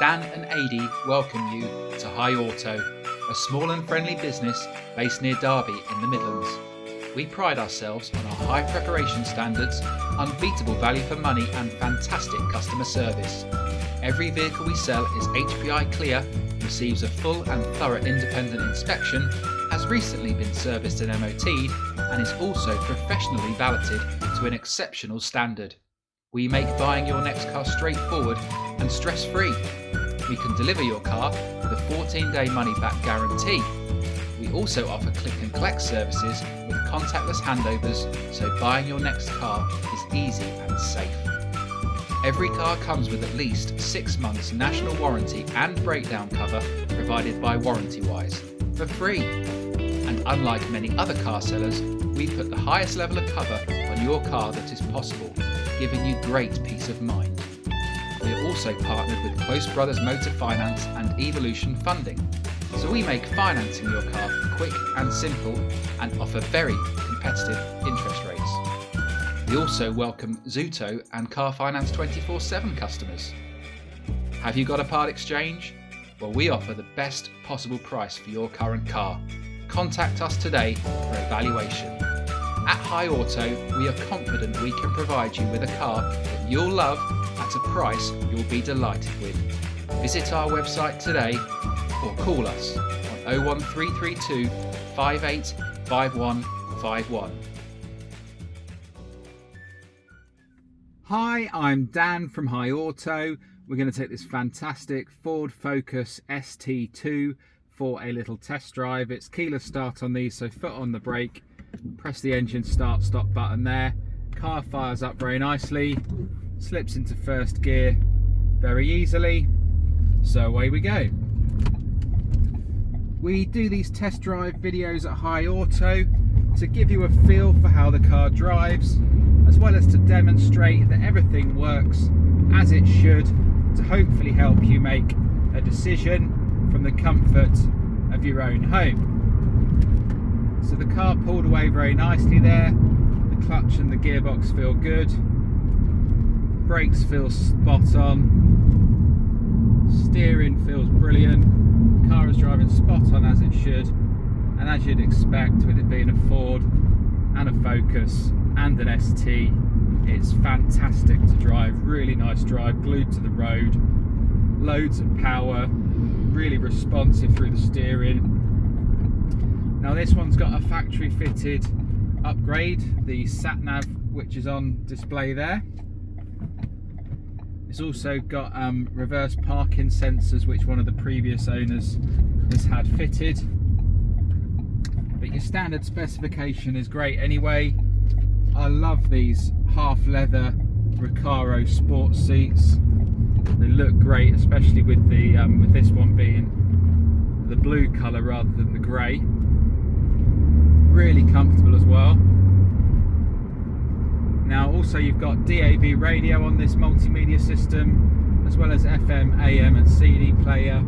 Dan and Adi welcome you to High Auto, a small and friendly business based near Derby in the Midlands. We pride ourselves on our high preparation standards, unbeatable value for money and fantastic customer service. Every vehicle we sell is HPI clear, receives a full and thorough independent inspection, has recently been serviced and MOT'd, and is also professionally valeted to an exceptional standard. We make buying your next car straightforward and stress-free. We can deliver your car with a 14-day money-back guarantee. We also offer click and collect services with contactless handovers, so buying your next car is easy and safe. Every car comes with at least 6 months national warranty and breakdown cover provided by Warrantywise for free. And unlike many other car sellers, we put the highest level of cover on your car that is possible, giving you great peace of mind. We are also partnered with Close Brothers Motor Finance and Evolution Funding, so we make financing your car quick and simple and offer very competitive interest rates. We also welcome Zuto and Car Finance 24/7 customers. Have you got a part exchange? Well, we offer the best possible price for your current car. Contact us today for evaluation. At High Auto, we are confident we can provide you with a car that you'll love at a price you'll be delighted with. Visit our website today or call us on 01332 585151. Hi, I'm Dan from High Auto. We're going to take this fantastic Ford Focus ST-2 for a little test drive. It's keyless start on these, so foot on the brake, press the engine start stop button there. Car fires up very nicely, slips into first gear very easily, so away we go. We do these test drive videos at High Auto to give you a feel for how the car drives, as well as to demonstrate that everything works as it should, to hopefully help you make a decision from the comfort of your own home. So the car pulled away very nicely there. The clutch and the gearbox feel good. Brakes feel spot on. Steering feels brilliant. The car is driving spot on as it should. And as you'd expect, with it being a Ford and a Focus and an ST, it's fantastic to drive. Really nice drive, glued to the road. Loads of power, really responsive through the steering. Now this one's got a factory fitted upgrade, the sat nav, which is on display there. It's also got reverse parking sensors, which one of the previous owners has had fitted. But your standard specification is great anyway. I love these half leather Recaro sports seats. They look great, especially with the with this one being the blue colour rather than the grey. Really comfortable as well. Now also you've got DAB radio on this multimedia system, as well as FM, AM and CD player.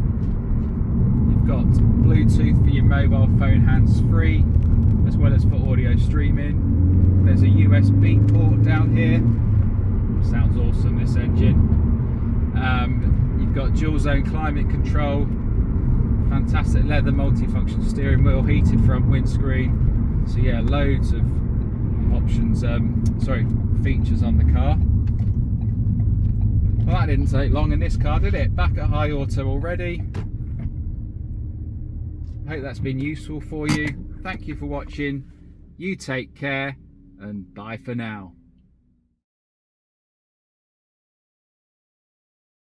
You've got Bluetooth for your mobile phone hands-free, as well as for audio streaming. There's a USB port down here. Sounds awesome, this engine. You've got dual zone climate control, fantastic leather multifunction steering wheel, heated front windscreen. So yeah, loads of options, features on the car. Well, that didn't take long in this car, did it? Back at High Auto already. I hope that's been useful for you. Thank you for watching. You take care and bye for now.